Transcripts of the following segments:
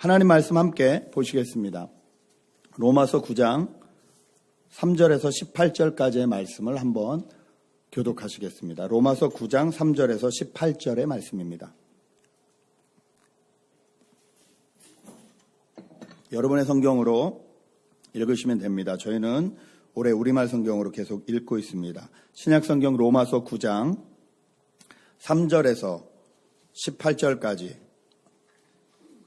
하나님 말씀 함께 보시겠습니다. 로마서 9장 3절에서 18절까지의 말씀을 한번 교독하시겠습니다. 로마서 9장 3절에서 18절의 말씀입니다. 여러분의 성경으로 읽으시면 됩니다. 저희는 올해 우리말 성경으로 계속 읽고 있습니다. 신약성경 로마서 9장 3절에서 18절까지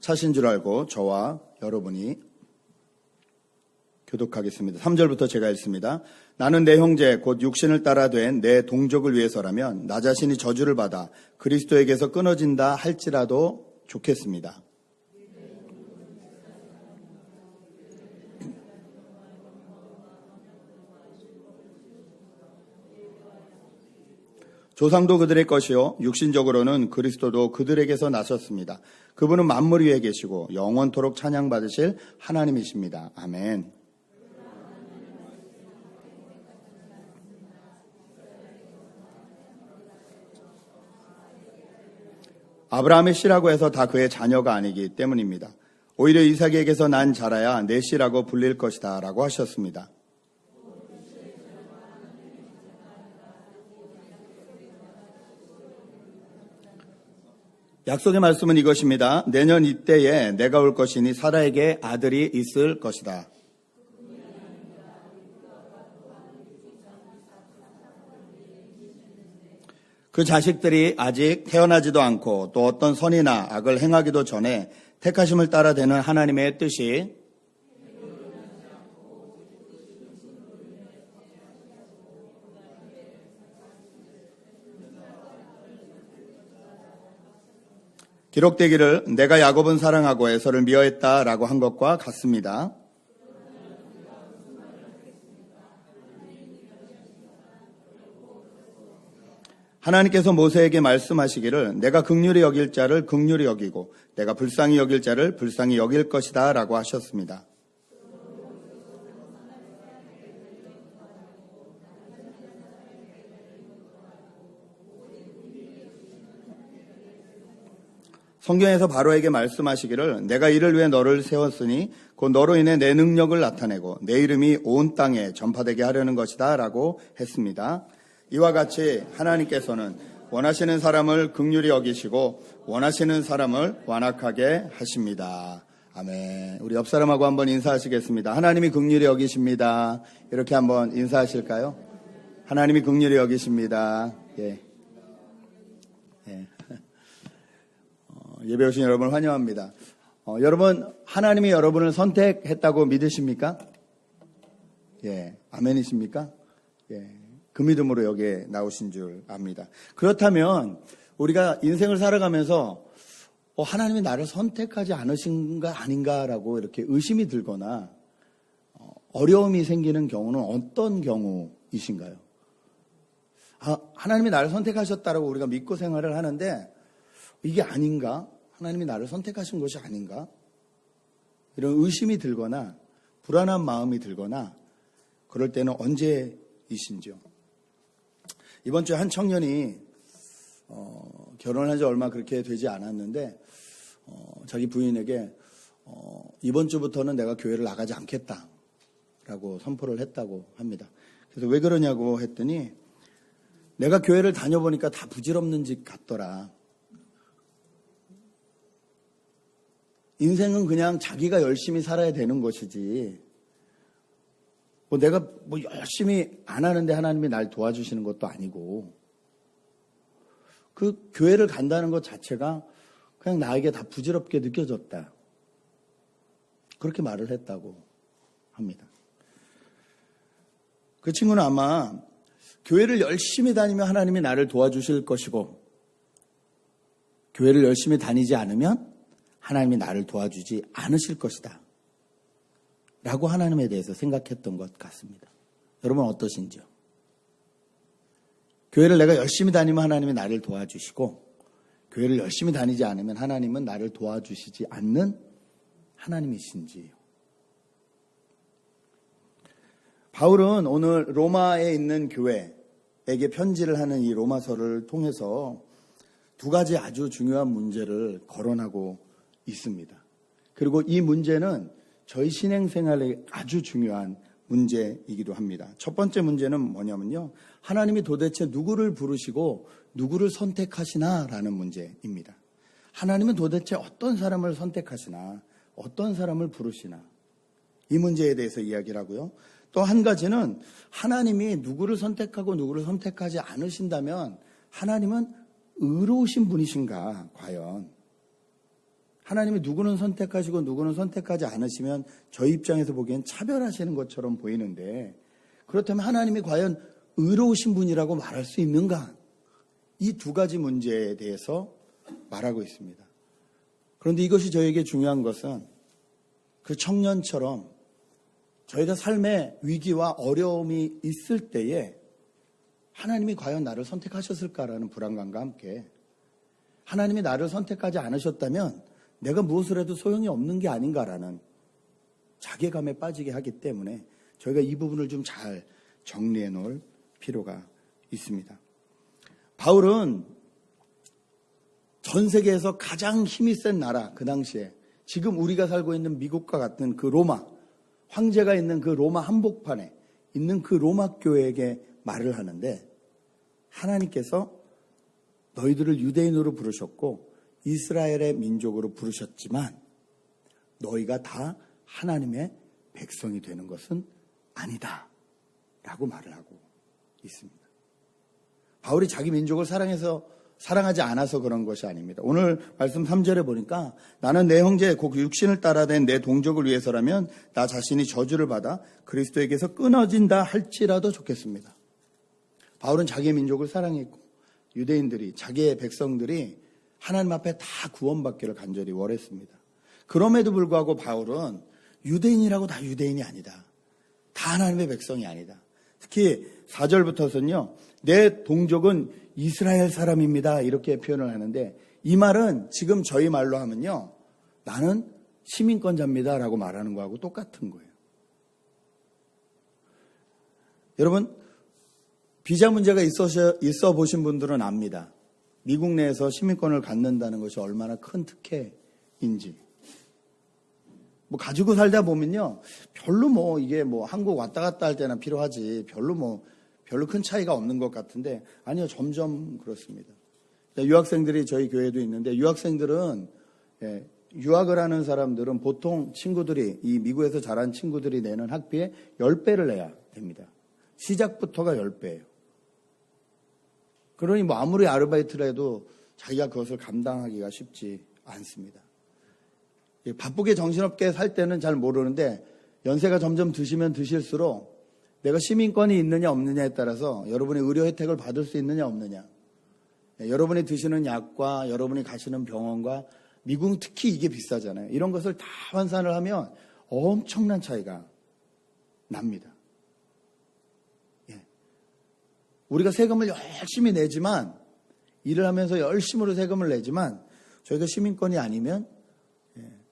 차신 줄 알고 저와 여러분이 교독하겠습니다. 3절부터 제가 읽습니다. 나는 내 형제 곧 육신을 따라 된 내 동족을 위해서라면 나 자신이 저주를 받아 그리스도에게서 끊어진다 할지라도 좋겠습니다. 조상도 그들의 것이요 육신적으로는 그리스도도 그들에게서 나셨습니다. 그분은 만물 위에 계시고 영원토록 찬양받으실 하나님이십니다. 아멘. 아브라함의 씨라고 해서 다 그의 자녀가 아니기 때문입니다. 오히려 이삭에게서 난 자라야 내 씨라고 불릴 것이다 라고 하셨습니다. 약속의 말씀은 이것입니다. 내년 이때에 내가 올 것이니 사라에게 아들이 있을 것이다. 그 자식들이 아직 태어나지도 않고 또 어떤 선이나 악을 행하기도 전에 택하심을 따라 되는 하나님의 뜻이 기록되기를 내가 야곱은 사랑하고 에서를 미워했다라고 한 것과 같습니다. 하나님께서 모세에게 말씀하시기를 내가 긍휼히 여길 자를 긍휼히 여기고 내가 불쌍히 여길 자를 불쌍히 여길 것이다 라고 하셨습니다. 성경에서 바로에게 말씀하시기를 내가 이를 위해 너를 세웠으니 곧 너로 인해 내 능력을 나타내고 내 이름이 온 땅에 전파되게 하려는 것이다 라고 했습니다. 이와 같이 하나님께서는 원하시는 사람을 긍휼히 여기시고 원하시는 사람을 완악하게 하십니다. 아멘. 우리 옆 사람하고 한번 인사하시겠습니다. 하나님이 긍휼히 여기십니다. 이렇게 한번 인사하실까요? 하나님이 긍휼히 여기십니다. 예. 예배 오신 여러분을 환영합니다. 여러분, 하나님이 여러분을 선택했다고 믿으십니까? 예, 아멘이십니까? 예, 그 믿음으로 여기에 나오신 줄 압니다. 그렇다면 우리가 인생을 살아가면서 하나님이 나를 선택하지 않으신가 아닌가라고 이렇게 의심이 들거나 어려움이 생기는 경우는 어떤 경우이신가요? 하나님이 나를 선택하셨다라고 우리가 믿고 생활을 하는데 이게 아닌가? 하나님이 나를 선택하신 것이 아닌가? 이런 의심이 들거나 불안한 마음이 들거나 그럴 때는 언제이신지요? 이번 주에 한 청년이 결혼한 지 얼마 그렇게 되지 않았는데 자기 부인에게 이번 주부터는 내가 교회를 나가지 않겠다라고 선포를 했다고 합니다. 그래서 왜 그러냐고 했더니 내가 교회를 다녀보니까 다 부질없는 집 같더라. 인생은 그냥 자기가 열심히 살아야 되는 것이지 내가 열심히 안 하는데 하나님이 날 도와주시는 것도 아니고 그 교회를 간다는 것 자체가 그냥 나에게 다 부질없게 느껴졌다. 그렇게 말을 했다고 합니다. 그 친구는 아마 교회를 열심히 다니면 하나님이 나를 도와주실 것이고 교회를 열심히 다니지 않으면 하나님이 나를 도와주지 않으실 것이다 라고 하나님에 대해서 생각했던 것 같습니다. 여러분 어떠신지요? 교회를 내가 열심히 다니면 하나님이 나를 도와주시고 교회를 열심히 다니지 않으면 하나님은 나를 도와주시지 않는 하나님이신지요? 바울은 오늘 로마에 있는 교회에게 편지를 하는 이 로마서를 통해서 두 가지 아주 중요한 문제를 거론하고 있습니다. 그리고 이 문제는 저희 신앙생활에 아주 중요한 문제이기도 합니다. 첫 번째 문제는 뭐냐면요. 하나님이 도대체 누구를 부르시고 누구를 선택하시나라는 문제입니다. 하나님은 도대체 어떤 사람을 선택하시나, 어떤 사람을 부르시나, 이 문제에 대해서 이야기를 하고요. 또 한 가지는 하나님이 누구를 선택하고 누구를 선택하지 않으신다면 하나님은 의로우신 분이신가, 과연. 하나님이 누구는 선택하시고 누구는 선택하지 않으시면 저희 입장에서 보기엔 차별하시는 것처럼 보이는데, 그렇다면 하나님이 과연 의로우신 분이라고 말할 수 있는가? 이 두 가지 문제에 대해서 말하고 있습니다. 그런데 이것이 저에게 중요한 것은 그 청년처럼 저희가 삶의 위기와 어려움이 있을 때에 하나님이 과연 나를 선택하셨을까라는 불안감과 함께, 하나님이 나를 선택하지 않으셨다면 내가 무엇을 해도 소용이 없는 게 아닌가라는 자괴감에 빠지게 하기 때문에 저희가 이 부분을 좀 잘 정리해 놓을 필요가 있습니다. 바울은 전 세계에서 가장 힘이 센 나라, 그 당시에 지금 우리가 살고 있는 미국과 같은 그 로마, 황제가 있는 그 로마 한복판에 있는 그 로마 교회에게 말을 하는데, 하나님께서 너희들을 유대인으로 부르셨고 이스라엘의 민족으로 부르셨지만 너희가 다 하나님의 백성이 되는 것은 아니다 라고 말을 하고 있습니다. 바울이 자기 민족을 사랑하지 않아서 그런 것이 아닙니다. 오늘 말씀 3절에 보니까 나는 내 형제 곧 육신을 따라된 내 동족을 위해서라면 나 자신이 저주를 받아 그리스도에게서 끊어진다 할지라도 좋겠습니다. 바울은 자기의 민족을 사랑했고 유대인들이, 자기의 백성들이 하나님 앞에 다 구원받기를 간절히 원했습니다. 그럼에도 불구하고 바울은 유대인이라고 다 유대인이 아니다. 다 하나님의 백성이 아니다. 특히 4절부터는요. 내 동족은 이스라엘 사람입니다. 이렇게 표현을 하는데, 이 말은 지금 저희 말로 하면요. 나는 시민권자입니다. 라고 말하는 거하고 똑같은 거예요. 여러분, 비자 문제가 있어 보신 분들은 압니다. 미국 내에서 시민권을 갖는다는 것이 얼마나 큰 특혜인지. 가지고 살다 보면요. 별로 이게 한국 왔다 갔다 할 때나 필요하지. 별로 큰 차이가 없는 것 같은데, 아니요. 점점 그렇습니다. 유학생들이 저희 교회도 있는데, 유학생들은, 유학을 하는 사람들은 보통 친구들이, 이 미국에서 자란 친구들이 내는 학비의 10배를 내야 됩니다. 시작부터가 10배예요. 그러니 아무리 아르바이트를 해도 자기가 그것을 감당하기가 쉽지 않습니다. 바쁘게 정신없게 살 때는 잘 모르는데 연세가 점점 드시면 드실수록 내가 시민권이 있느냐 없느냐에 따라서 여러분의 의료 혜택을 받을 수 있느냐 없느냐, 여러분이 드시는 약과 여러분이 가시는 병원과, 미국은 특히 이게 비싸잖아요. 이런 것을 다 환산을 하면 엄청난 차이가 납니다. 우리가 세금을 열심히 내지만, 일을 하면서 열심으로 세금을 내지만 저희가 시민권이 아니면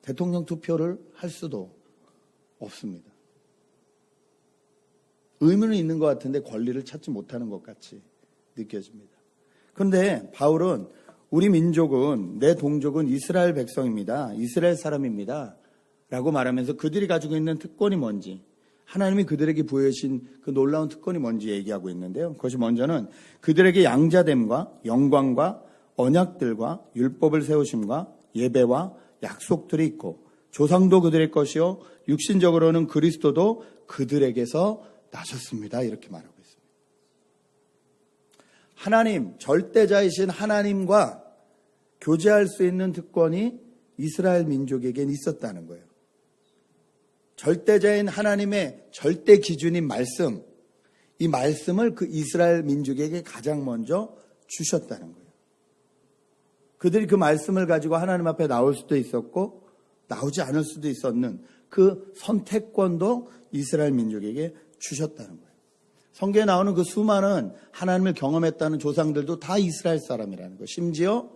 대통령 투표를 할 수도 없습니다. 의무는 있는 것 같은데 권리를 찾지 못하는 것 같이 느껴집니다. 그런데 바울은 우리 민족은, 내 동족은 이스라엘 백성입니다. 이스라엘 사람입니다. 라고 말하면서 그들이 가지고 있는 특권이 뭔지, 하나님이 그들에게 부여하신 그 놀라운 특권이 뭔지 얘기하고 있는데요. 그것이 먼저는 그들에게 양자됨과 영광과 언약들과 율법을 세우심과 예배와 약속들이 있고, 조상도 그들의 것이요 육신적으로는 그리스도도 그들에게서 나셨습니다. 이렇게 말하고 있습니다. 하나님, 절대자이신 하나님과 교제할 수 있는 특권이 이스라엘 민족에겐 있었다는 거예요. 절대자인 하나님의 절대 기준인 말씀, 이 말씀을 그 이스라엘 민족에게 가장 먼저 주셨다는 거예요. 그들이 그 말씀을 가지고 하나님 앞에 나올 수도 있었고 나오지 않을 수도 있었는 그 선택권도 이스라엘 민족에게 주셨다는 거예요. 성경에 나오는 그 수많은 하나님을 경험했다는 조상들도 다 이스라엘 사람이라는 거예요. 심지어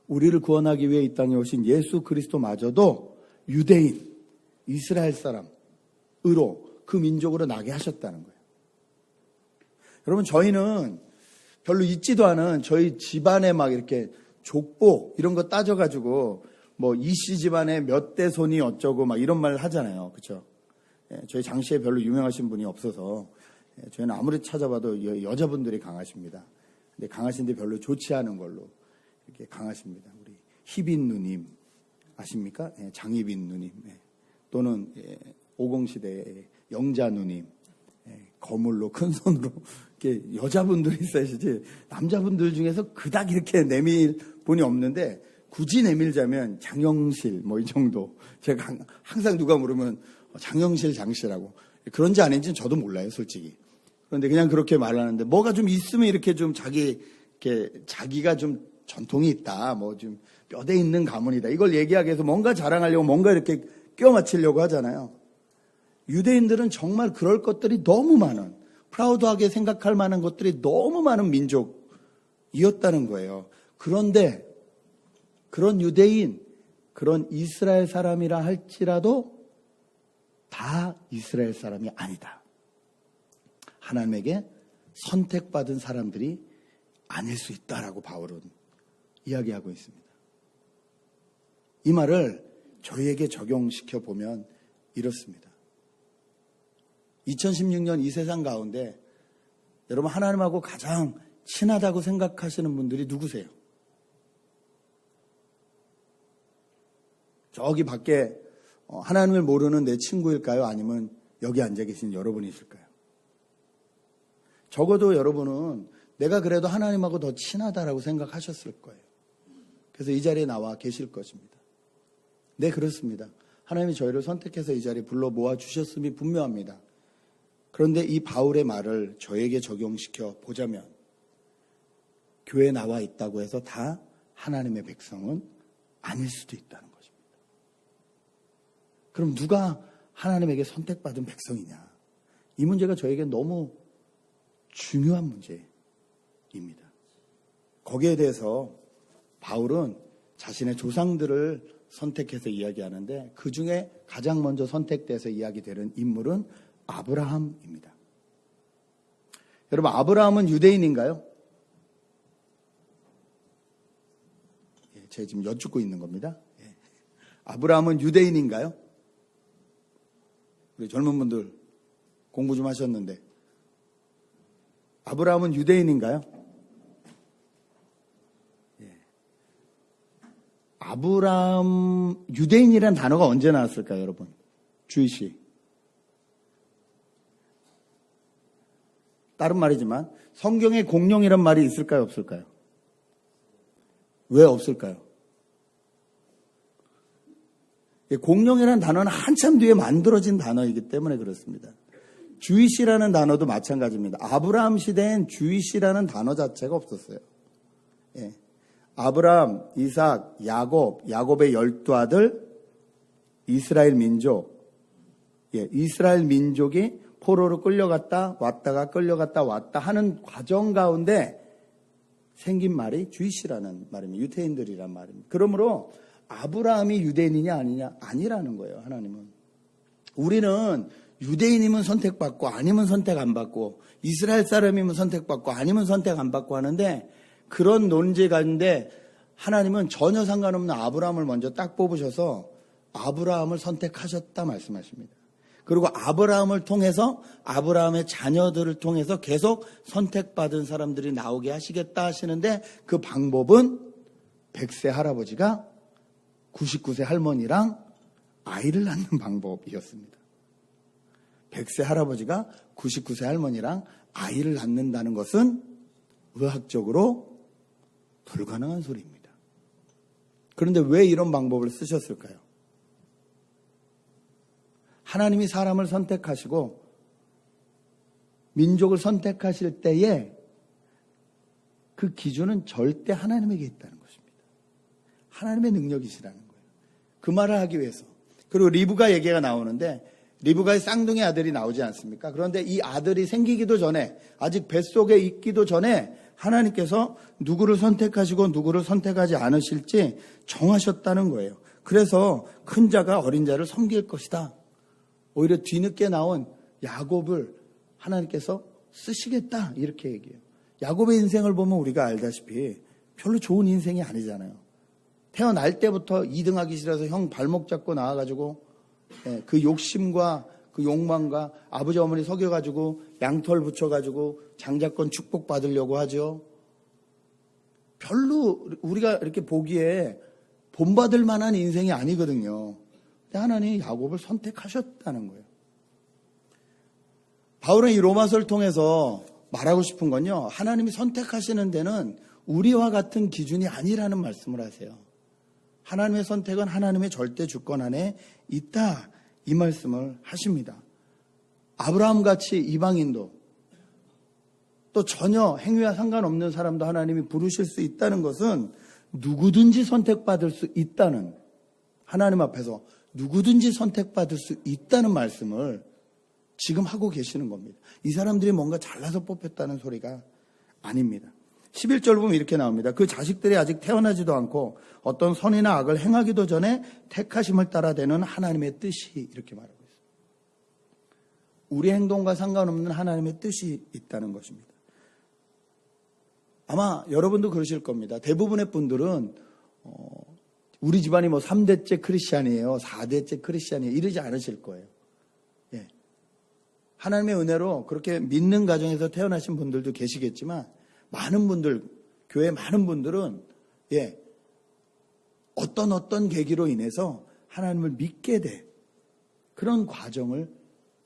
우리를 구원하기 위해 이 땅에 오신 예수 그리스도마저도 유대인, 이스라엘 사람으로 그 민족으로 나게 하셨다는 거예요. 여러분, 저희는 별로 있지도 않은 저희 집안에 막 이렇게 족보 이런 거 따져가지고 뭐 이씨 집안에 몇 대 손이 어쩌고 막 이런 말 하잖아요. 그렇죠? 저희 장씨에 별로 유명하신 분이 없어서 저희는 아무리 찾아봐도 여자분들이 강하십니다. 근데 강하신데 별로 좋지 않은 걸로 이렇게 강하십니다. 우리 희빈 누님 아십니까? 장희빈 누님 또는 50시대의 영자 누님 거물로 큰 손으로 이렇게 여자분들이 있어야지 남자분들 중에서 그닥 이렇게 내밀 분이 없는데 굳이 내밀자면 장영실 뭐 이 정도. 제가 항상 누가 물으면 장영실 장씨라고 그런지 아닌지는 저도 몰라요 솔직히. 그런데 그냥 그렇게 말하는데 뭐가 좀 있으면 이렇게 좀 자기가 좀 전통이 있다 뭐 좀 뼈대 있는 가문이다 이걸 얘기하기 위해서 뭔가 자랑하려고 뭔가 이렇게 껴 맞추려고 하잖아요. 유대인들은 정말 그럴 것들이 너무 많은 프라우드하게 생각할 만한 것들이 너무 많은 민족이었다는 거예요. 그런데 그런 유대인, 그런 이스라엘 사람이라 할지라도 다 이스라엘 사람이 아니다. 하나님에게 선택받은 사람들이 아닐 수 있다라고 바울은 이야기하고 있습니다. 이 말을 저희에게 적용시켜 보면 이렇습니다. 2016년 이 세상 가운데 여러분 하나님하고 가장 친하다고 생각하시는 분들이 누구세요? 저기 밖에 하나님을 모르는 내 친구일까요? 아니면 여기 앉아 계신 여러분이실까요? 적어도 여러분은 내가 그래도 하나님하고 더 친하다라고 생각하셨을 거예요. 그래서 이 자리에 나와 계실 것입니다. 네, 그렇습니다. 하나님이 저희를 선택해서 이 자리에 불러 모아주셨음이 분명합니다. 그런데 이 바울의 말을 저에게 적용시켜 보자면 교회에 나와 있다고 해서 다 하나님의 백성은 아닐 수도 있다는 것입니다. 그럼 누가 하나님에게 선택받은 백성이냐? 이 문제가 저에게 너무 중요한 문제입니다. 거기에 대해서 바울은 자신의 조상들을 선택해서 이야기하는데 그 중에 가장 먼저 선택돼서 이야기되는 인물은 아브라함입니다. 여러분, 아브라함은 유대인인가요? 제가 지금 여쭙고 있는 겁니다. 아브라함은 유대인인가요? 우리 젊은 분들 공부 좀 하셨는데 아브라함은 유대인인가요? 아브라함 유대인이라는 단어가 언제 나왔을까요, 여러분? 주이씨. 다른 말이지만 성경에 공룡이란 말이 있을까요, 없을까요? 왜 없을까요? 공룡이라는 단어는 한참 뒤에 만들어진 단어이기 때문에 그렇습니다. 주이시라는 단어도 마찬가지입니다. 아브라함 시대엔 주이시라는 단어 자체가 없었어요. 아브라함, 이삭, 야곱의 12아들, 이스라엘 민족. 이스라엘 민족이 포로로 끌려갔다 왔다 하는 과정 가운데 생긴 말이 주이시라는 말입니다. 유태인들이란 말입니다. 그러므로 아브라함이 유대인이냐 아니냐 아니라는 거예요. 하나님은. 우리는 유대인이면 선택받고 아니면 선택 안 받고 이스라엘 사람이면 선택받고 아니면 선택 안 받고 하는데 그런 논제 가운데 하나님은 전혀 상관없는 아브라함을 먼저 딱 뽑으셔서 아브라함을 선택하셨다 말씀하십니다. 그리고 아브라함을 통해서 아브라함의 자녀들을 통해서 계속 선택받은 사람들이 나오게 하시겠다 하시는데 그 방법은 100세 할아버지가 99세 할머니랑 아이를 낳는 방법이었습니다. 100세 할아버지가 99세 할머니랑 아이를 낳는다는 것은 의학적으로 불가능한 소리입니다. 그런데 왜 이런 방법을 쓰셨을까요? 하나님이 사람을 선택하시고 민족을 선택하실 때에 그 기준은 절대 하나님에게 있다는 것입니다. 하나님의 능력이시라는 거예요. 그 말을 하기 위해서. 그리고 리브가 얘기가 나오는데 리브가의 쌍둥이 아들이 나오지 않습니까? 그런데 이 아들이 생기기도 전에 아직 뱃속에 있기도 전에 하나님께서 누구를 선택하시고 누구를 선택하지 않으실지 정하셨다는 거예요. 그래서 큰 자가 어린 자를 섬길 것이다. 오히려 뒤늦게 나온 야곱을 하나님께서 쓰시겠다 이렇게 얘기해요. 야곱의 인생을 보면 우리가 알다시피 별로 좋은 인생이 아니잖아요. 태어날 때부터 2등하기 싫어서 형 발목 잡고 나와가지고 그 욕심과 그 욕망과 아버지 어머니 속여가지고 양털 붙여가지고 장자권 축복받으려고 하죠. 별로 우리가 이렇게 보기에 본받을 만한 인생이 아니거든요. 근데 하나님이 야곱을 선택하셨다는 거예요. 바울은 이 로마서를 통해서 말하고 싶은 건요, 하나님이 선택하시는 데는 우리와 같은 기준이 아니라는 말씀을 하세요. 하나님의 선택은 하나님의 절대 주권 안에 있다, 이 말씀을 하십니다. 아브라함같이 이방인도 또 전혀 행위와 상관없는 사람도 하나님이 부르실 수 있다는 것은 누구든지 선택받을 수 있다는, 하나님 앞에서 누구든지 선택받을 수 있다는 말씀을 지금 하고 계시는 겁니다. 이 사람들이 뭔가 잘나서 뽑혔다는 소리가 아닙니다. 11절 보면 이렇게 나옵니다. 그 자식들이 아직 태어나지도 않고 어떤 선이나 악을 행하기도 전에 택하심을 따라되는 하나님의 뜻이, 이렇게 말하고 있습니다. 우리 행동과 상관없는 하나님의 뜻이 있다는 것입니다. 아마 여러분도 그러실 겁니다. 대부분의 분들은 우리 집안이 뭐 3대째 크리스찬이에요, 4대째 크리스찬이에요, 이러지 않으실 거예요. 예. 하나님의 은혜로 그렇게 믿는 가정에서 태어나신 분들도 계시겠지만, 많은 분들, 교회 많은 분들은 어떤 계기로 인해서 하나님을 믿게 돼, 그런 과정을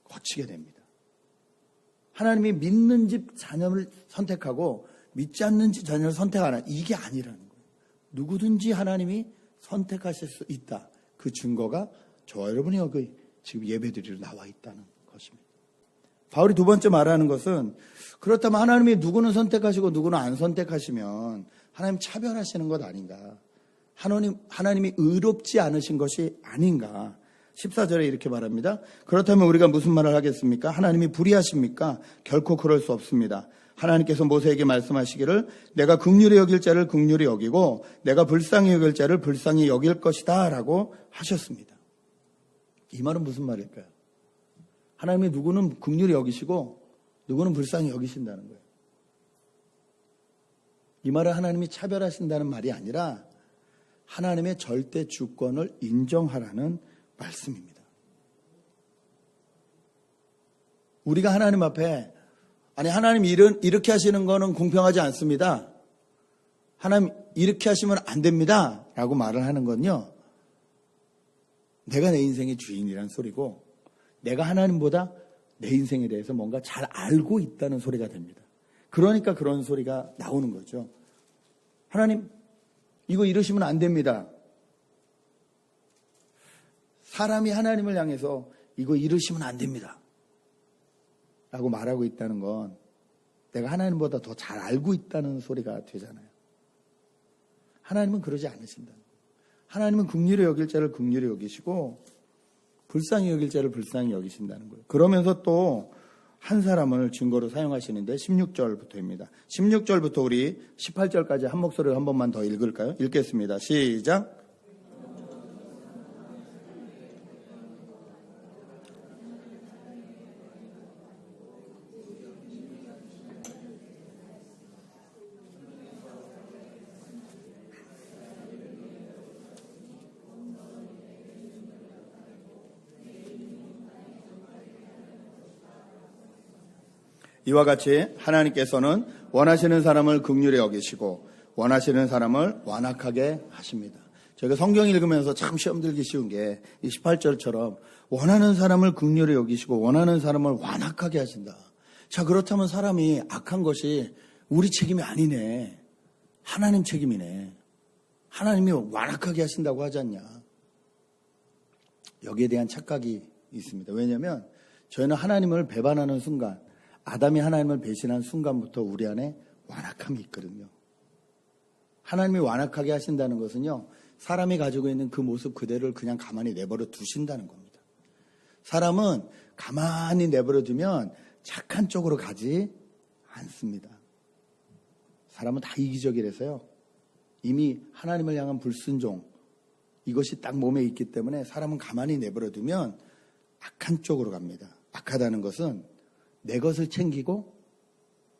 거치게 됩니다. 하나님이 믿는 집 자녀를 선택하고 믿지 않는 집 자녀를 선택하는, 이게 아니라는 거예요. 누구든지 하나님이 선택하실 수 있다. 그 증거가 저와 여러분이 여기 지금 예배드리러 나와 있다는 것입니다. 바울이 두 번째 말하는 것은, 그렇다면 하나님이 누구는 선택하시고 누구는 안 선택하시면 하나님 차별하시는 것 아닌가, 하나님이 의롭지 않으신 것이 아닌가. 14절에 이렇게 말합니다. 그렇다면 우리가 무슨 말을 하겠습니까? 하나님이 불의하십니까? 결코 그럴 수 없습니다. 하나님께서 모세에게 말씀하시기를 내가 긍휼히 여길 자를 긍휼히 여기고 내가 불쌍히 여길 자를 불쌍히 여길 것이다 라고 하셨습니다. 이 말은 무슨 말일까요? 하나님이 누구는 긍휼히 여기시고 누구는 불쌍히 여기신다는 거예요. 이 말은 하나님이 차별하신다는 말이 아니라 하나님의 절대 주권을 인정하라는 말씀입니다. 우리가 하나님 앞에, 아니 하나님 이렇게 하시는 거는 공평하지 않습니다, 하나님 이렇게 하시면 안 됩니다 라고 말을 하는 건요, 내가 내 인생의 주인이란 소리고, 내가 하나님보다 내 인생에 대해서 뭔가 잘 알고 있다는 소리가 됩니다. 그러니까 그런 소리가 나오는 거죠. 하나님 이거 이러시면 안 됩니다. 사람이 하나님을 향해서 이거 이러시면 안 됩니다 라고 말하고 있다는 건 내가 하나님보다 더 잘 알고 있다는 소리가 되잖아요. 하나님은 그러지 않으신다. 하나님은 긍휼히 여길 자를 긍휼히 여기시고 불쌍히 여길 자를 불쌍히 여기신다는 거예요. 그러면서 또 한 사람을 증거로 사용하시는데 16절부터입니다. 16절부터 우리 18절까지 한 목소리로 한 번만 더 읽을까요? 읽겠습니다. 시작. 이와 같이 하나님께서는 원하시는 사람을 긍휼히 여기시고 원하시는 사람을 완악하게 하십니다. 저희가 성경 읽으면서 참 시험 들기 쉬운 게 이 18절처럼 원하는 사람을 긍휼히 여기시고 원하는 사람을 완악하게 하신다. 자, 그렇다면 사람이 악한 것이 우리 책임이 아니네, 하나님 책임이네. 하나님이 완악하게 하신다고 하지 않냐. 여기에 대한 착각이 있습니다. 왜냐하면 저희는 하나님을 배반하는 순간, 아담이 하나님을 배신한 순간부터 우리 안에 완악함이 있거든요. 하나님이 완악하게 하신다는 것은요, 사람이 가지고 있는 그 모습 그대로를 그냥 가만히 내버려 두신다는 겁니다. 사람은 가만히 내버려 두면 착한 쪽으로 가지 않습니다. 사람은 다 이기적이라서요, 이미 하나님을 향한 불순종, 이것이 딱 몸에 있기 때문에 사람은 가만히 내버려 두면 악한 쪽으로 갑니다. 악하다는 것은 내 것을 챙기고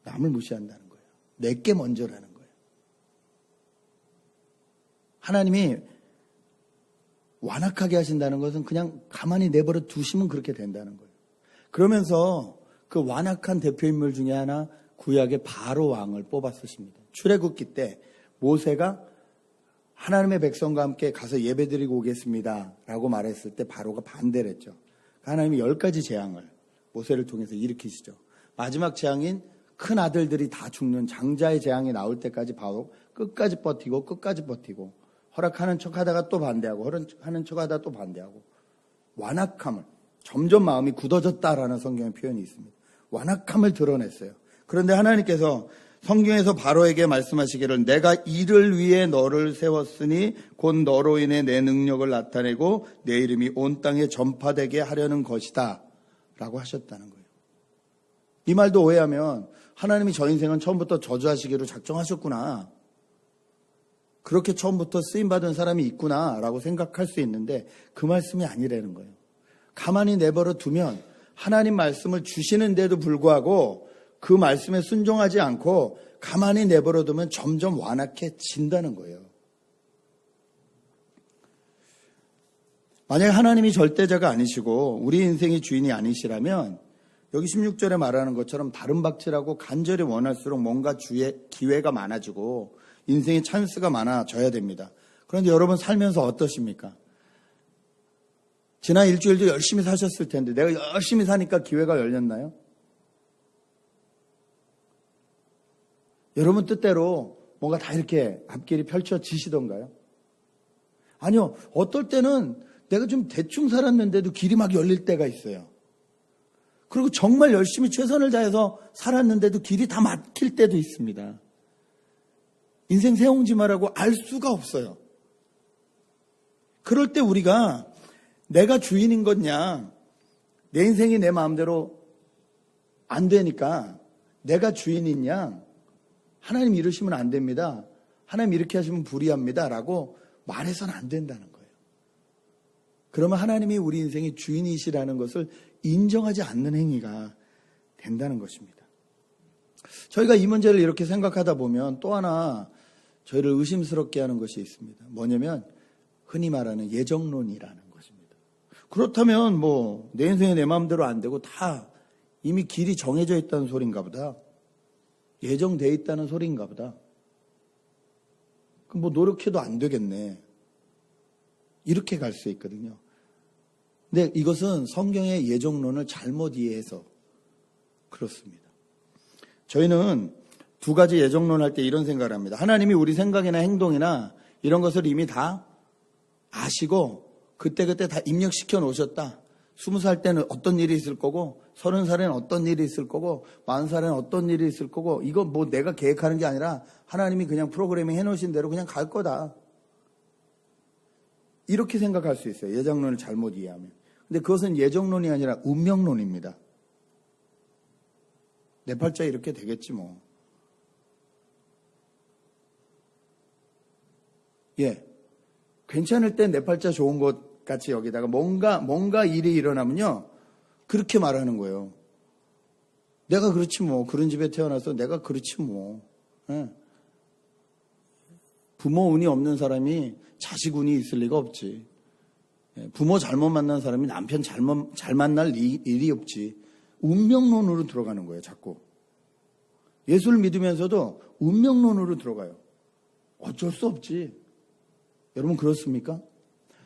남을 무시한다는 거예요. 내게 먼저라는 거예요. 하나님이 완악하게 하신다는 것은 그냥 가만히 내버려 두시면 그렇게 된다는 거예요. 그러면서 그 완악한 대표인물 중에 하나 구약의 바로 왕을 뽑아 쓰십니다. 출애굽기 때 모세가 하나님의 백성과 함께 가서 예배드리고 오겠습니다 라고 말했을 때 바로가 반대를 했죠. 하나님이 10가지 재앙을 모세를 통해서 일으키시죠. 마지막 재앙인 큰 아들들이 다 죽는 장자의 재앙이 나올 때까지 바로 끝까지 버티고 허락하는 척하다가 또 반대하고 허락하는 척하다가 또 반대하고 완악함을 점점 마음이 굳어졌다라는 성경의 표현이 있습니다. 완악함을 드러냈어요. 그런데 하나님께서 성경에서 바로에게 말씀하시기를 내가 이를 위해 너를 세웠으니 곧 너로 인해 내 능력을 나타내고 내 이름이 온 땅에 전파되게 하려는 것이다 라고 하셨다는 거예요. 이 말도 오해하면 하나님이 저 인생은 처음부터 저주하시기로 작정하셨구나, 그렇게 처음부터 쓰임받은 사람이 있구나 라고 생각할 수 있는데 그 말씀이 아니라는 거예요. 가만히 내버려 두면 하나님 말씀을 주시는데도 불구하고 그 말씀에 순종하지 않고 가만히 내버려 두면 점점 완악해진다는 거예요. 만약 하나님이 절대자가 아니시고 우리 인생의 주인이 아니시라면 여기 16절에 말하는 것처럼 다른 박질하고 간절히 원할수록 뭔가 기회가 많아지고 인생의 찬스가 많아져야 됩니다. 그런데 여러분 살면서 어떠십니까? 지난 일주일도 열심히 사셨을 텐데 내가 열심히 사니까 기회가 열렸나요? 여러분 뜻대로 뭔가 다 이렇게 앞길이 펼쳐지시던가요? 아니요. 어떨 때는 내가 좀 대충 살았는데도 길이 막 열릴 때가 있어요. 그리고 정말 열심히 최선을 다해서 살았는데도 길이 다 막힐 때도 있습니다. 인생 새옹지마라고 알 수가 없어요. 그럴 때 우리가 내가 주인인 거냐, 내 인생이 내 마음대로 안 되니까 내가 주인이냐, 하나님 이러시면 안 됩니다, 하나님 이렇게 하시면 불의합니다 라고 말해서는 안 된다는 거예요. 그러면 하나님이 우리 인생의 주인이시라는 것을 인정하지 않는 행위가 된다는 것입니다. 저희가 이 문제를 이렇게 생각하다 보면 또 하나 저희를 의심스럽게 하는 것이 있습니다. 뭐냐면 흔히 말하는 예정론이라는 것입니다. 그렇다면 내 인생이 내 마음대로 안 되고 다 이미 길이 정해져 있다는 소린가 보다, 예정되어 있다는 소리인가 보다, 그럼 노력해도 안 되겠네, 이렇게 갈 수 있거든요. 근데 이것은 성경의 예정론을 잘못 이해해서 그렇습니다. 저희는 두 가지 예정론 할 때 이런 생각을 합니다. 하나님이 우리 생각이나 행동이나 이런 것을 이미 다 아시고 그때그때 다 입력시켜 놓으셨다. 20살 때는 어떤 일이 있을 거고 30살에는 어떤 일이 있을 거고 40살에는 어떤 일이 있을 거고, 이거 내가 계획하는 게 아니라 하나님이 그냥 프로그래밍 해놓으신 대로 그냥 갈 거다, 이렇게 생각할 수 있어요. 예정론을 잘못 이해하면. 근데 그것은 예정론이 아니라 운명론입니다. 내 팔자 이렇게 되겠지 뭐. 괜찮을 때 내 팔자 좋은 것 같이 여기다가 뭔가 일이 일어나면요, 그렇게 말하는 거예요. 내가 그렇지 뭐, 그런 집에 태어나서 내가 그렇지 뭐. 부모 운이 없는 사람이 자식 운이 있을 리가 없지. 부모 잘못 만난 사람이 남편 잘 만날 일이 없지. 운명론으로 들어가는 거예요, 자꾸. 예수를 믿으면서도 운명론으로 들어가요. 어쩔 수 없지. 여러분 그렇습니까?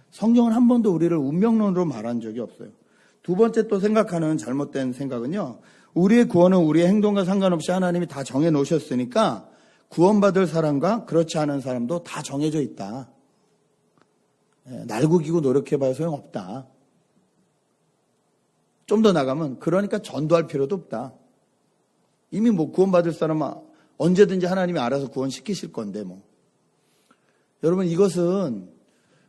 성경은 한 번도 우리를 운명론으로 말한 적이 없어요. 두 번째 또 생각하는 잘못된 생각은요, 우리의 구원은 우리의 행동과 상관없이 하나님이 다 정해놓으셨으니까 구원받을 사람과 그렇지 않은 사람도 다 정해져 있다. 날고기고 노력해봐야 소용없다. 좀 더 나가면 그러니까 전도할 필요도 없다. 이미 구원받을 사람은 언제든지 하나님이 알아서 구원시키실 건데 여러분, 이것은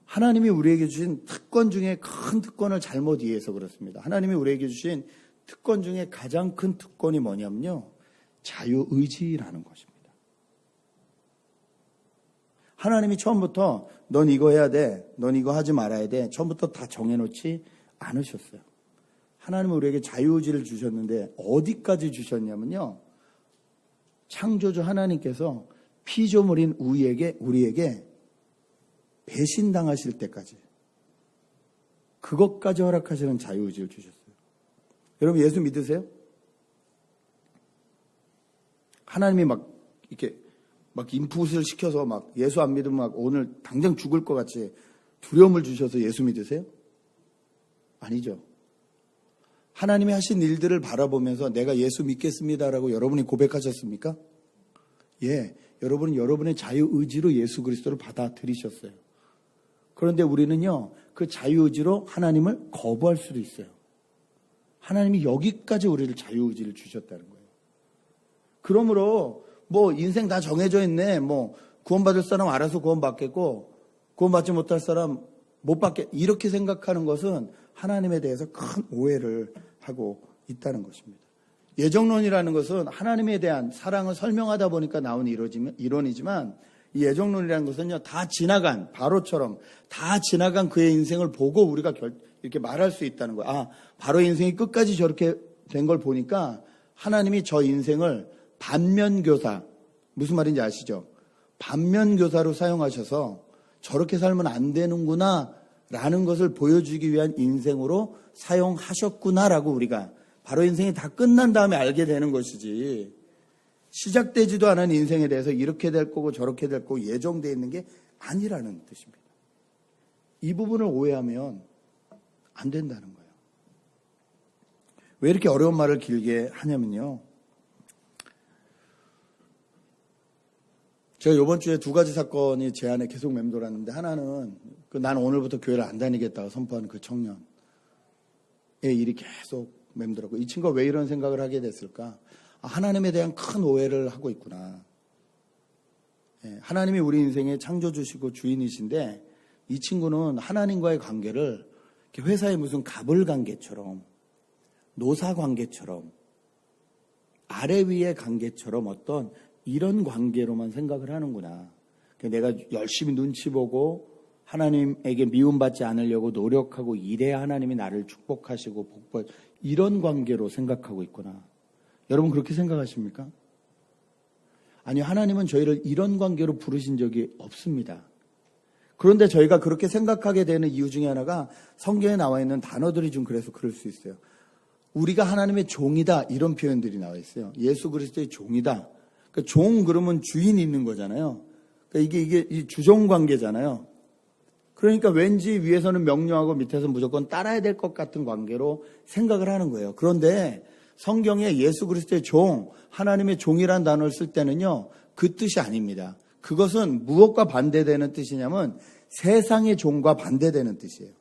하나님이 우리에게 주신 특권 중에 큰 특권을 잘못 이해해서 그렇습니다. 하나님이 우리에게 주신 특권 중에 가장 큰 특권이 뭐냐면요, 자유의지라는 것입니다. 하나님이 처음부터 넌 이거 해야 돼, 넌 이거 하지 말아야 돼, 처음부터 다 정해놓지 않으셨어요. 하나님은 우리에게 자유의지를 주셨는데 어디까지 주셨냐면요, 창조주 하나님께서 피조물인 우리에게 배신당하실 때까지 그것까지 허락하시는 자유의지를 주셨어요. 여러분 예수 믿으세요? 하나님이 막 이렇게 막 인풋을 시켜서 막 예수 안 믿으면 막 오늘 당장 죽을 것 같이 두려움을 주셔서 예수 믿으세요? 아니죠. 하나님이 하신 일들을 바라보면서 내가 예수 믿겠습니다라고 여러분이 고백하셨습니까? 예, 여러분은 여러분의 자유의지로 예수 그리스도를 받아들이셨어요. 그런데 우리는요, 그 자유의지로 하나님을 거부할 수도 있어요. 하나님이 여기까지 우리를 자유의지를 주셨다는 거예요. 그러므로 뭐 인생 다 정해져 있네. 뭐 구원받을 사람 알아서 구원받겠고 구원받지 못할 사람 못 받게, 이렇게 생각하는 것은 하나님에 대해서 큰 오해를 하고 있다는 것입니다. 예정론이라는 것은 하나님에 대한 사랑을 설명하다 보니까 나온 이론이지만 이 예정론이라는 것은요, 다 지나간 바로처럼 다 지나간 그의 인생을 보고 우리가 이렇게 말할 수 있다는 거예요. 아, 바로 인생이 끝까지 저렇게 된 걸 보니까 하나님이 저 인생을 반면교사, 무슨 말인지 아시죠? 반면교사로 사용하셔서 저렇게 살면 안 되는구나 라는 것을 보여주기 위한 인생으로 사용하셨구나라고 우리가 바로 인생이 다 끝난 다음에 알게 되는 것이지, 시작되지도 않은 인생에 대해서 이렇게 될 거고 저렇게 될 거고 예정되어 있는 게 아니라는 뜻입니다. 이 부분을 오해하면 안 된다는 거예요. 왜 이렇게 어려운 말을 길게 하냐면요, 제가 이번 주에 두 가지 사건이 제 안에 계속 맴돌았는데, 하나는 나는 오늘부터 교회를 안 다니겠다고 선포한 그 청년의 일이 계속 맴돌았고, 이 친구가 왜 이런 생각을 하게 됐을까? 하나님에 대한 큰 오해를 하고 있구나. 하나님이 우리 인생의 창조주시고 주인이신데 이 친구는 하나님과의 관계를 회사의 무슨 갑을 관계처럼, 노사 관계처럼, 아래 위의 관계처럼 어떤 이런 관계로만 생각을 하는구나. 내가 열심히 눈치 보고 하나님에게 미움받지 않으려고 노력하고 이래야 하나님이 나를 축복하시고 복받, 이런 관계로 생각하고 있구나. 여러분 그렇게 생각하십니까? 아니요, 하나님은 저희를 이런 관계로 부르신 적이 없습니다. 그런데 저희가 그렇게 생각하게 되는 이유 중에 하나가 성경에 나와 있는 단어들이 좀 그래서 그럴 수 있어요. 우리가 하나님의 종이다, 이런 표현들이 나와 있어요. 예수 그리스도의 종이다. 그러니까 종 그러면 주인이 있는 거잖아요. 그러니까 이게 이 주종 관계잖아요. 그러니까 왠지 위에서는 명령하고 밑에서 무조건 따라야 될 것 같은 관계로 생각을 하는 거예요. 그런데 성경에 예수 그리스도의 종, 하나님의 종이라는 단어를 쓸 때는요, 그 뜻이 아닙니다. 그것은 무엇과 반대되는 뜻이냐면 세상의 종과 반대되는 뜻이에요.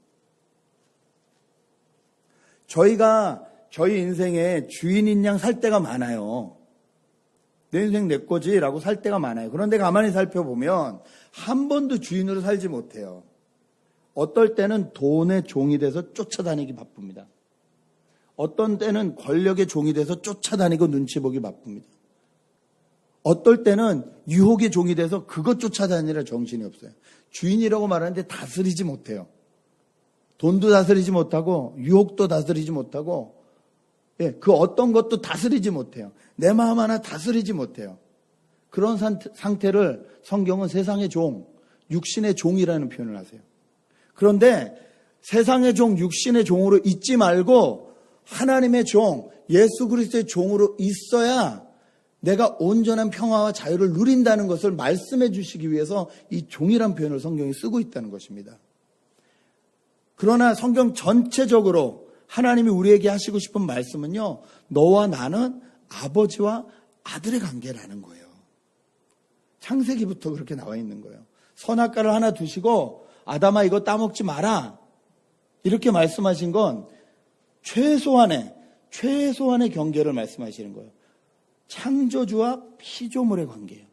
저희가 저희 인생에 주인인 양 살 때가 많아요. 내 인생 내 거지라고 살 때가 많아요. 그런데 가만히 살펴보면 한 번도 주인으로 살지 못해요. 어떨 때는 돈의 종이 돼서 쫓아다니기 바쁩니다. 어떤 때는 권력의 종이 돼서 쫓아다니고 눈치 보기 바쁩니다. 어떨 때는 유혹의 종이 돼서 그것 쫓아다니느라 정신이 없어요. 주인이라고 말하는데 다스리지 못해요. 돈도 다스리지 못하고 유혹도 다스리지 못하고, 그 어떤 것도 다스리지 못해요. 내 마음 하나 다스리지 못해요. 그런 상태를 성경은 세상의 종, 육신의 종이라는 표현을 하세요. 그런데 세상의 종, 육신의 종으로 있지 말고 하나님의 종, 예수 그리스도의 종으로 있어야 내가 온전한 평화와 자유를 누린다는 것을 말씀해 주시기 위해서 이 종이란 표현을 성경이 쓰고 있다는 것입니다. 그러나 성경 전체적으로 하나님이 우리에게 하시고 싶은 말씀은요, 너와 나는 아버지와 아들의 관계라는 거예요. 창세기부터 그렇게 나와 있는 거예요. 선악과를 하나 두시고 아담아 이거 따먹지 마라, 이렇게 말씀하신 건 최소한의 경계를 말씀하시는 거예요. 창조주와 피조물의 관계예요.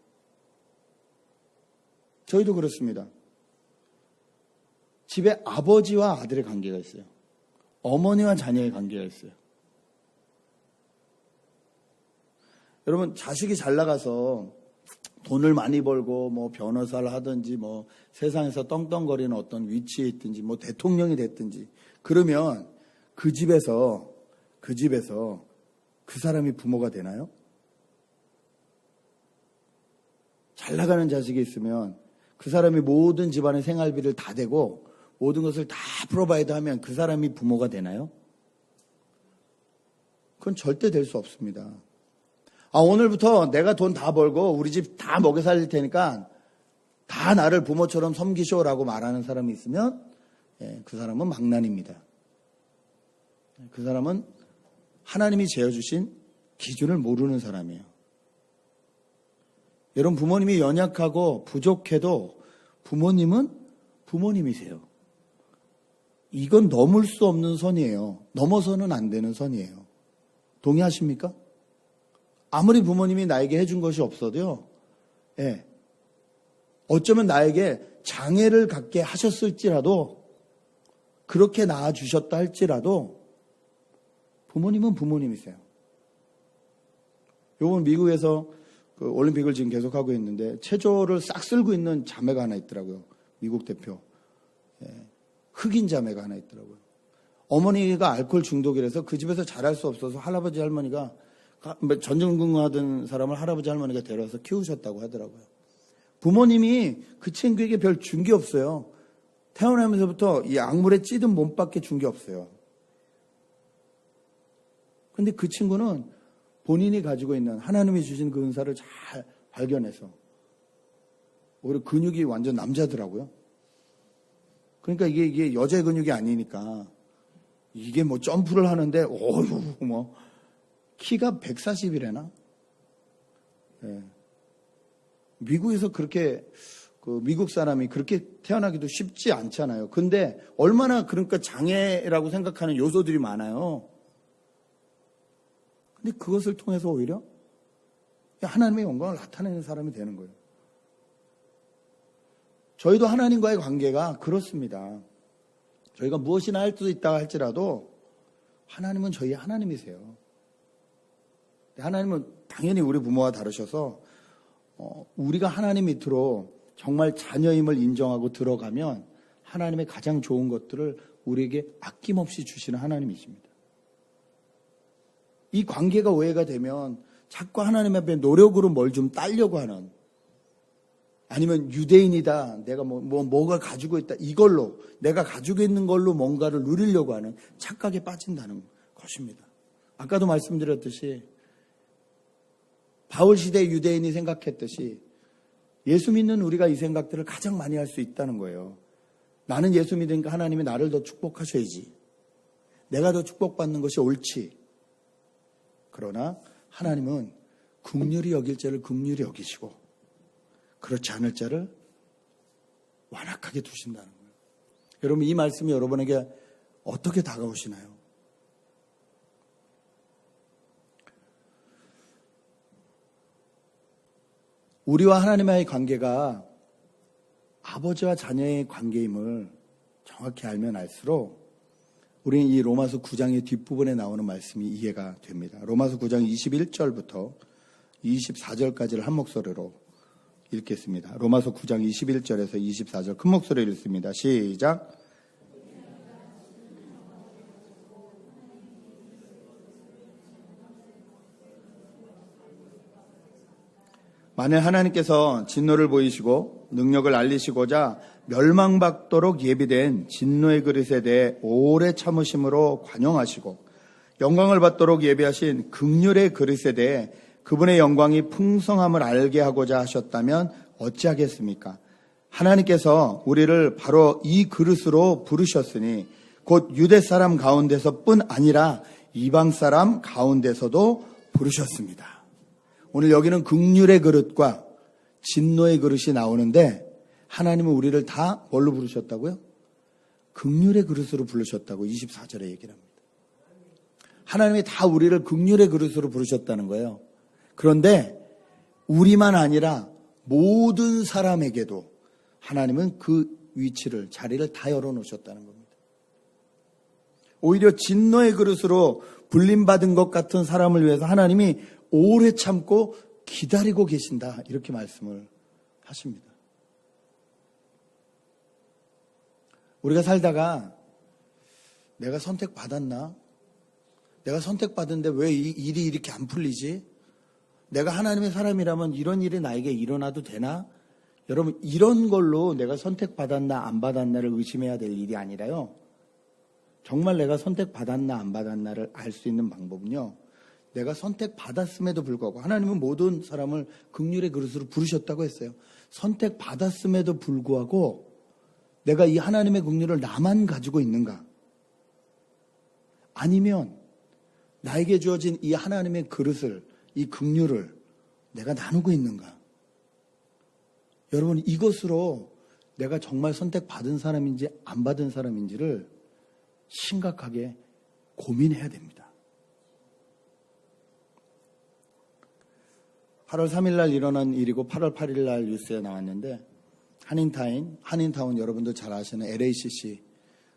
저희도 그렇습니다. 집에 아버지와 아들의 관계가 있어요. 어머니와 자녀의 관계가 있어요. 여러분, 자식이 잘 나가서 돈을 많이 벌고 뭐 변호사를 하든지 뭐 세상에서 떵떵거리는 어떤 위치에 있든지 뭐 대통령이 됐든지 그러면 그 집에서 그 사람이 부모가 되나요? 잘 나가는 자식이 있으면 그 사람이 모든 집안의 생활비를 다 대고 모든 것을 다 프로바이드 하면 그 사람이 부모가 되나요? 그건 절대 될 수 없습니다. 오늘부터 내가 돈 다 벌고 우리 집 다 먹여 살릴 테니까 다 나를 부모처럼 섬기쇼라고 말하는 사람이 있으면 그 사람은 망난입니다. 그 사람은 하나님이 재어주신 기준을 모르는 사람이에요. 여러분, 부모님이 연약하고 부족해도 부모님은 부모님이세요. 이건 넘을 수 없는 선이에요. 넘어서는 안 되는 선이에요. 동의하십니까? 아무리 부모님이 나에게 해준 것이 없어도요, 어쩌면 나에게 장애를 갖게 하셨을지라도, 그렇게 낳아주셨다 할지라도, 부모님은 부모님이세요. 요번 미국에서 그 올림픽을 지금 계속하고 있는데, 체조를 싹 쓸고 있는 자매가 하나 있더라고요. 미국 대표. 흑인 자매가 하나 있더라고요. 어머니가 알코올 중독이라서 그 집에서 잘할 수 없어서 할아버지 할머니가 전전긍긍하던 사람을 할아버지 할머니가 데려와서 키우셨다고 하더라고요. 부모님이 그 친구에게 별 준 게 없어요. 태어나면서부터 이 악물에 찌든 몸밖에 준 게 없어요. 근데 그 친구는 본인이 가지고 있는 하나님이 주신 그 은사를 잘 발견해서 오히려 근육이 완전 남자더라고요. 그러니까 이게 여자의 근육이 아니니까 이게 뭐 점프를 하는데 어휴 뭐 키가 140이래나? 미국에서 그렇게 미국 사람이 그렇게 태어나기도 쉽지 않잖아요. 근데 얼마나 그러니까 장애라고 생각하는 요소들이 많아요. 근데 그것을 통해서 오히려 하나님의 영광을 나타내는 사람이 되는 거예요. 저희도 하나님과의 관계가 그렇습니다. 저희가 무엇이나 할 수 있다 할지라도 하나님은 저희의 하나님이세요. 하나님은 당연히 우리 부모와 다르셔서 우리가 하나님 밑으로 정말 자녀임을 인정하고 들어가면 하나님의 가장 좋은 것들을 우리에게 아낌없이 주시는 하나님이십니다. 이 관계가 오해가 되면 자꾸 하나님 앞에 노력으로 뭘 좀 따려고 하는, 아니면 유대인이다, 내가 뭐가 가지고 있다, 이걸로 내가 가지고 있는 걸로 뭔가를 누리려고 하는 착각에 빠진다는 것입니다. 아까도 말씀드렸듯이 바울 시대 유대인이 생각했듯이 예수 믿는 우리가 이 생각들을 가장 많이 할 수 있다는 거예요. 나는 예수 믿으니까 하나님이 나를 더 축복하셔야지, 내가 더 축복받는 것이 옳지. 그러나 하나님은 긍휼히 여길 자를 긍휼히 여기시고 그렇지 않을 자를 완악하게 두신다는 거예요. 여러분, 이 말씀이 여러분에게 어떻게 다가오시나요? 우리와 하나님과의 관계가 아버지와 자녀의 관계임을 정확히 알면 알수록 우리는 이 로마서 9장의 뒷부분에 나오는 말씀이 이해가 됩니다. 로마서 9장 21절부터 24절까지를 한 목소리로 읽겠습니다. 로마서 9장 21절에서 24절 큰 목소리로 읽습니다. 시작. 만일 하나님께서 진노를 보이시고 능력을 알리시고자 멸망받도록 예비된 진노의 그릇에 대해 오래 참으심으로 관용하시고 영광을 받도록 예비하신 긍휼의 그릇에 대해 그분의 영광이 풍성함을 알게 하고자 하셨다면 어찌하겠습니까? 하나님께서 우리를 바로 이 그릇으로 부르셨으니 곧 유대 사람 가운데서뿐 아니라 이방 사람 가운데서도 부르셨습니다. 오늘 여기는 긍휼의 그릇과 진노의 그릇이 나오는데 하나님은 우리를 다 뭘로 부르셨다고요? 긍휼의 그릇으로 부르셨다고 24절에 얘기를 합니다. 하나님이 다 우리를 긍휼의 그릇으로 부르셨다는 거예요. 그런데 우리만 아니라 모든 사람에게도 하나님은 그 위치를, 자리를 다 열어놓으셨다는 겁니다. 오히려 진노의 그릇으로 불림받은 것 같은 사람을 위해서 하나님이 오래 참고 기다리고 계신다, 이렇게 말씀을 하십니다. 우리가 살다가 내가 선택받았나? 내가 선택받은데 왜 이 일이 이렇게 안 풀리지? 내가 하나님의 사람이라면 이런 일이 나에게 일어나도 되나? 여러분, 이런 걸로 내가 선택받았나 안 받았나를 의심해야 될 일이 아니라요. 정말 내가 선택받았나 안 받았나를 알 수 있는 방법은요. 내가 선택받았음에도 불구하고, 하나님은 모든 사람을 긍휼의 그릇으로 부르셨다고 했어요. 선택받았음에도 불구하고 내가 이 하나님의 긍휼을 나만 가지고 있는가? 아니면 나에게 주어진 이 하나님의 그릇을, 이 긍휼을 내가 나누고 있는가? 여러분, 이것으로 내가 정말 선택받은 사람인지 안 받은 사람인지를 심각하게 고민해야 됩니다. 8월 3일 날 일어난 일이고 8월 8일 날 뉴스에 나왔는데, 한인타운 여러분들 잘 아시는 LACC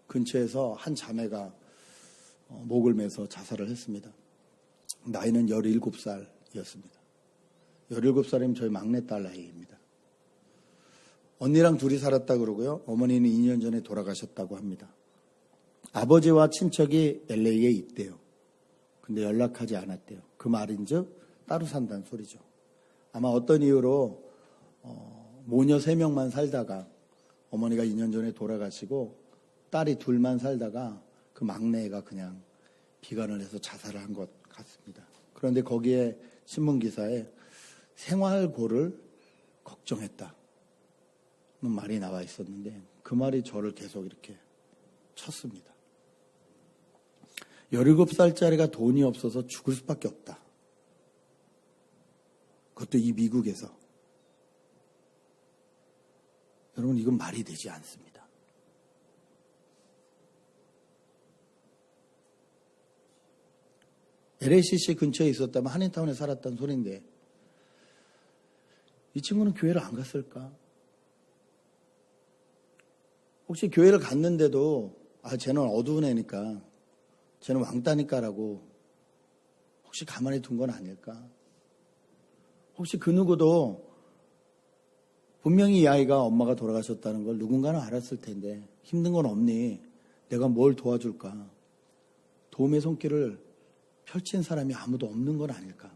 근처에서 한 자매가 목을 매서 자살을 했습니다. 나이는 17살이었습니다. 17살이면 저희 막내딸 나이입니다. 언니랑 둘이 살았다 그러고요. 어머니는 2년 전에 돌아가셨다고 합니다. 아버지와 친척이 LA에 있대요. 근데 연락하지 않았대요. 그 말인즉 따로 산다는 소리죠. 아마 어떤 이유로 모녀 3명만 살다가 어머니가 2년 전에 돌아가시고 딸이 둘만 살다가 그 막내가 그냥 비관을 해서 자살을 한 것 같습니다. 그런데 거기에 신문기사에 생활고를 걱정했다는 말이 나와 있었는데, 그 말이 저를 계속 이렇게 쳤습니다. 17살짜리가 돈이 없어서 죽을 수밖에 없다. 그것도 이 미국에서. 여러분, 이건 말이 되지 않습니다. LACC 근처에 있었다면 한인타운에 살았다는 소리인데, 이 친구는 교회를 안 갔을까? 혹시 교회를 갔는데도 쟤는 어두운 애니까, 쟤는 왕따니까라고 혹시 가만히 둔 건 아닐까? 혹시 그 누구도 분명히 이 아이가 엄마가 돌아가셨다는 걸 누군가는 알았을 텐데, 힘든 건 없니? 내가 뭘 도와줄까? 도움의 손길을 펼친 사람이 아무도 없는 건 아닐까?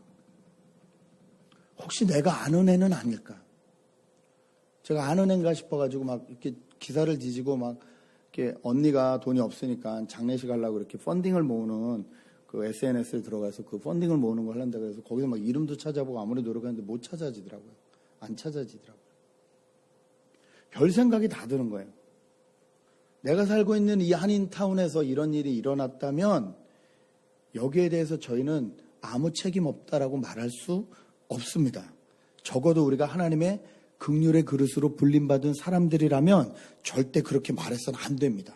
혹시 내가 아는 애는 아닐까? 제가 아는 애인가 싶어가지고 막 이렇게 기사를 뒤지고 막 이렇게 언니가 돈이 없으니까 장례식 하려고 이렇게 펀딩을 모으는 그 SNS에 들어가서 그 펀딩을 모으는 걸 한다고 해서 거기서 막 이름도 찾아보고 아무리 노력하는데 못 찾아지더라고요. 안 찾아지더라고요. 별 생각이 다 드는 거예요. 내가 살고 있는 이 한인타운에서 이런 일이 일어났다면 여기에 대해서 저희는 아무 책임 없다라고 말할 수 없습니다. 적어도 우리가 하나님의 긍휼의 그릇으로 불림받은 사람들이라면 절대 그렇게 말해서는 안 됩니다.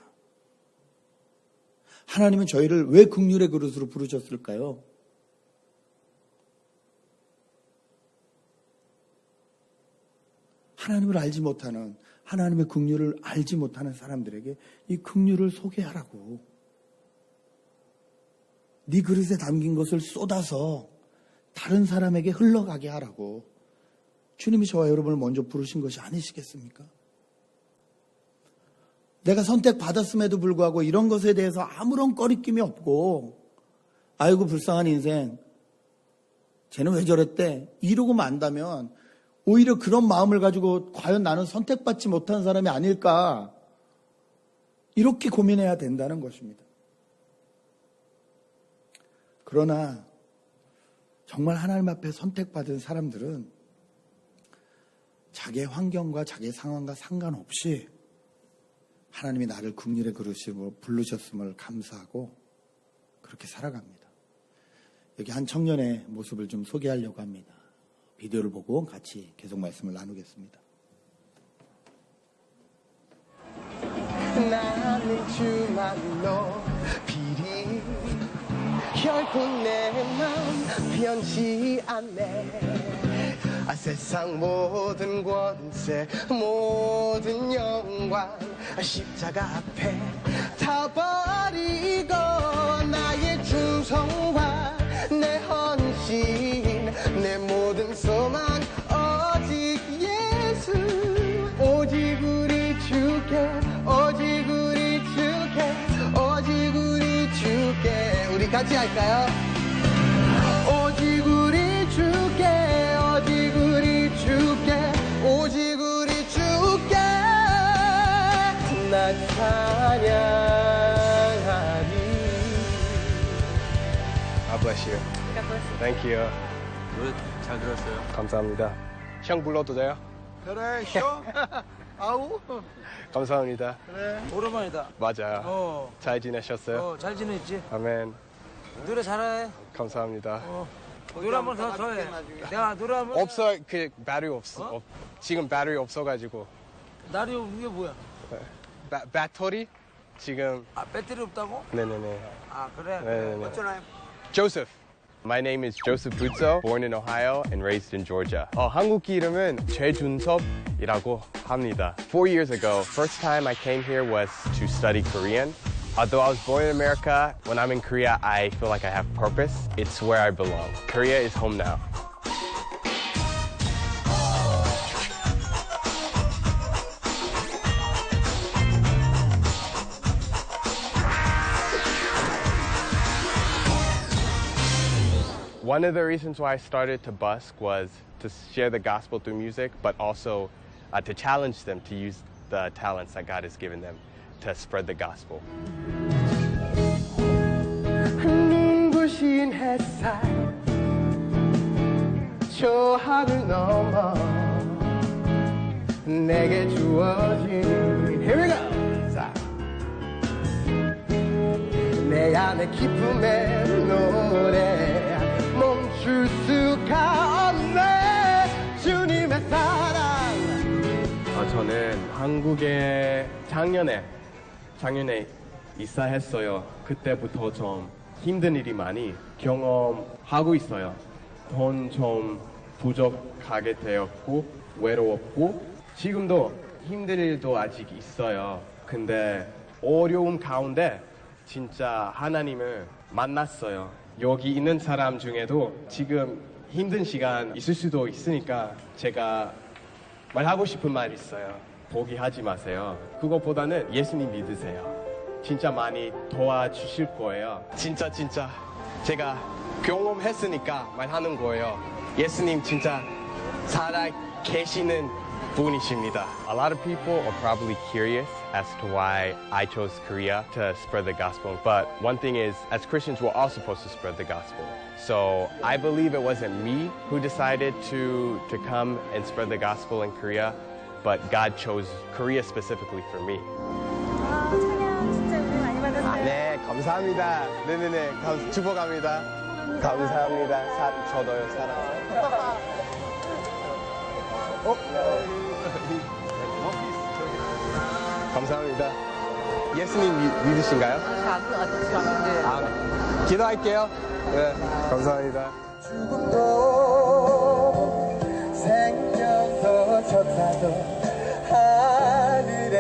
하나님은 저희를 왜 긍휼의 그릇으로 부르셨을까요? 하나님을 알지 못하는, 하나님의 긍휼을 알지 못하는 사람들에게 이 긍휼을 소개하라고. 네 그릇에 담긴 것을 쏟아서 다른 사람에게 흘러가게 하라고. 주님이 저와 여러분을 먼저 부르신 것이 아니시겠습니까? 내가 선택받았음에도 불구하고 이런 것에 대해서 아무런 꺼리낌이 없고, 아이고 불쌍한 인생, 쟤는 왜 저랬대? 이러고 만다면 오히려 그런 마음을 가지고 과연 나는 선택받지 못한 사람이 아닐까? 이렇게 고민해야 된다는 것입니다. 그러나 정말 하나님 앞에 선택받은 사람들은 자기의 환경과 자기의 상황과 상관없이 하나님이 나를 긍휼의 그릇으로 부르셨음을 감사하고 그렇게 살아갑니다. 여기 한 청년의 모습을 좀 소개하려고 합니다. 비디오를 보고 같이 계속 말씀을 나누겠습니다. 나는 주만로 비리 결코 내 맘 변치 않네. 세상 모든 권세 모든 영광 십자가 앞에 다 버리고 나의 충성과 내 헌신 내 모든 소망 오직 예수. 오직 우리 주께 오직 우리 주께 오직 우리 주께. 우리 같이 할까요? 오직 우리 주께 오직 우리 주께 오직 우리 bless you. God bless you. Thank you. 노래 잘 들었어요. 감사합니다. 형 불러도 돼요? 그래, 쇼. 아우. 감사합니다. 그래. 오랜만이다. 맞아요. 잘 지내셨어요? 잘 지냈지? 아멘. 노래 잘해. 감사합니다. 노래 한 번 더 해. 내가 노래 한 번. 없어, 그 배터리 없어. 지금 배터리 없어가지고. 날이 이게 뭐야? 배터리? 지금. 아 배터리 없다고? 네네네. 아 그래. 네네네. Joseph. My name is Joseph Butzo, born in Ohio and raised in Georgia. 한국 이름은 최준섭이라고 합니다. 4 years ago, first time I came here was to study Korean. Although I was born in America, when I'm in Korea, I feel like I have purpose. It's where I belong. Korea is home now. One of the reasons why I started to busk was to share the gospel through music, but also to challenge them to use the talents that God has given them to spread the gospel. 눈부신 햇살 저 하늘 넘어 내게 주어진 Here we go! 자. 내 안에 기쁨의 노래 멈출 수가 없네 주님의 사랑 저는 한국에 작년에 이사했어요. 그때부터 좀 힘든 일이 많이 경험하고 있어요. 돈 좀 부족하게 되었고 외로웠고 지금도 힘든 일도 아직 있어요. 근데 어려움 가운데 진짜 하나님을 만났어요. 여기 있는 사람 중에도 지금 힘든 시간 있을 수도 있으니까 제가 말하고 싶은 말 있어요. 포기하지 마세요. 그것보다는 예수님 믿으세요. 진짜 많이 도와주실 거예요. 진짜 제가 경험했으니까 말하는 거예요. 예수님 진짜 살아 계시는 분이십니다. A lot of people are probably curious as to why I chose Korea to spread the gospel. But one thing is, as Christians, we're all supposed to spread the gospel. So I believe it wasn't me who decided to come and spread the gospel in Korea, but God chose Korea specifically for me. 아, 찬양 진짜 은혜 많이 받았어요. 네, 감사합니다. 네네네, 축복합니다. 감사합니다. 저도요, 사랑해요. 감사합니다. 예수님 믿으신가요? 아, 기도할게요. 네, 감사합니다. 죽음도 생명도 천사도 하늘의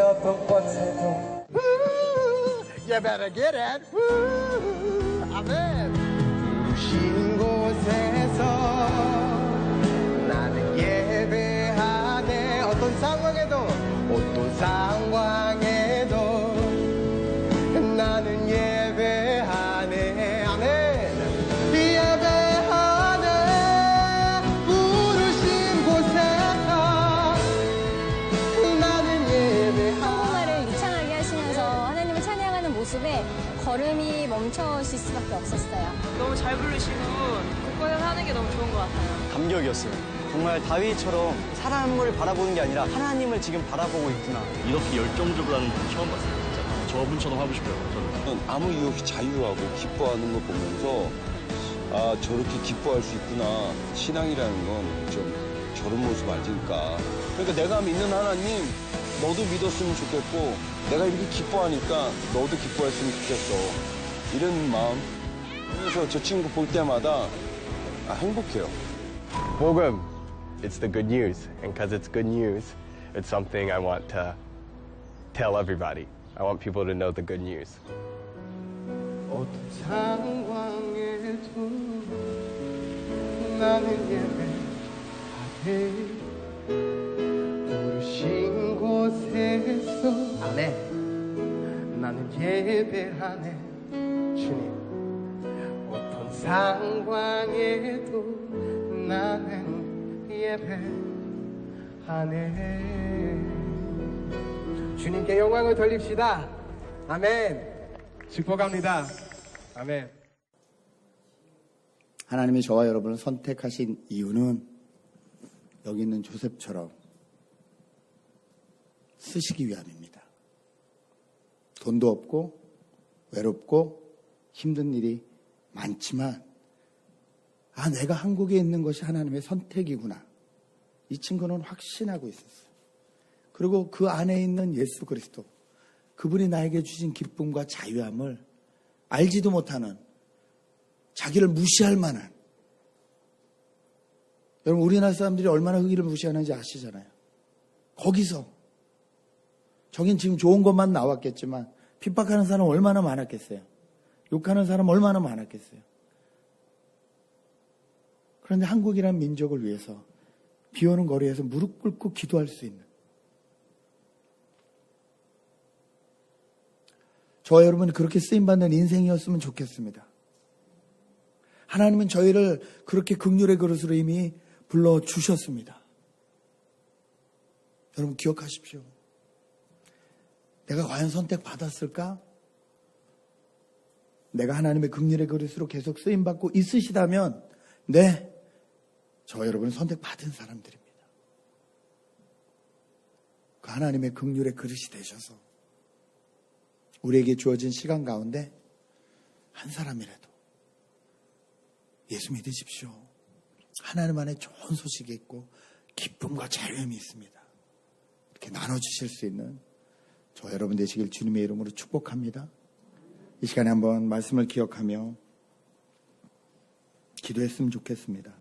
어떤 권세도 You better get it. 아멘. 부르신 곳에서 나는 예배하네. 어떤 상황에도 나는 예배하네. 아멘. 예배하네. 부르신 곳에서 나는 예배하네. 한국말을 유창하게 하시면서 하나님을 찬양하는 모습에 걸음이 멈춰질 수밖에 없었어요. 너무 잘 부르시고 곳곳에서 하는 게 너무 좋은 것 같아요. 감격이었어요. 정말 다윗처럼 사람을 바라보는 게 아니라 하나님을 지금 바라보고 있구나. 이렇게 열정적으로 하는 분 처음 봤어요. 진짜 저분처럼 하고 싶어요. 저는 아무 이유 없이 자유하고 기뻐하는 거 보면서 아 저렇게 기뻐할 수 있구나. 신앙이라는 건 좀 저런 모습 아닐까. 그러니까 내가 믿는 하나님 너도 믿었으면 좋겠고 내가 이렇게 기뻐하니까 너도 기뻐했으면 좋겠어. 이런 마음. 그래서 저 친구 볼 때마다 행복해요. 복음, it's the good news. And because it's good news, it's something I want to tell everybody. I want people to know the good news. 어떤 상황에도 나는 예배하네. 부르신 곳에서 나는 예배하네. 주님. 어떤 상황에도 나는 예배하네. 주님께 영광을 돌립시다. 아멘. 축복합니다. 아멘. 하나님이 저와 여러분을 선택하신 이유는 여기 있는 조셉처럼 쓰시기 위함입니다. 돈도 없고 외롭고 힘든 일이 많지만 내가 한국에 있는 것이 하나님의 선택이구나. 이 친구는 확신하고 있었어요. 그리고 그 안에 있는 예수 그리스도, 그분이 나에게 주신 기쁨과 자유함을 알지도 못하는, 자기를 무시할 만한, 여러분 우리나라 사람들이 얼마나 흑인을 무시하는지 아시잖아요. 거기서 저긴 지금 좋은 것만 나왔겠지만 핍박하는 사람 얼마나 많았겠어요. 욕하는 사람 얼마나 많았겠어요. 그런데 한국이라는 민족을 위해서 비 오는 거리에서 무릎 꿇고 기도할 수 있는, 저와 여러분이 그렇게 쓰임받는 인생이었으면 좋겠습니다. 하나님은 저희를 그렇게 긍휼의 그릇으로 이미 불러주셨습니다. 여러분 기억하십시오. 내가 과연 선택받았을까? 내가 하나님의 긍휼의 그릇으로 계속 쓰임받고 있으시다면 네, 저와 여러분은 선택받은 사람들입니다. 그 하나님의 긍휼의 그릇이 되셔서 우리에게 주어진 시간 가운데 한 사람이라도 예수 믿으십시오. 하나님 안에 좋은 소식이 있고 기쁨과 자유함이 있습니다. 이렇게 나눠주실 수 있는 저 여러분 되시길 주님의 이름으로 축복합니다. 이 시간에 한번 말씀을 기억하며 기도했으면 좋겠습니다.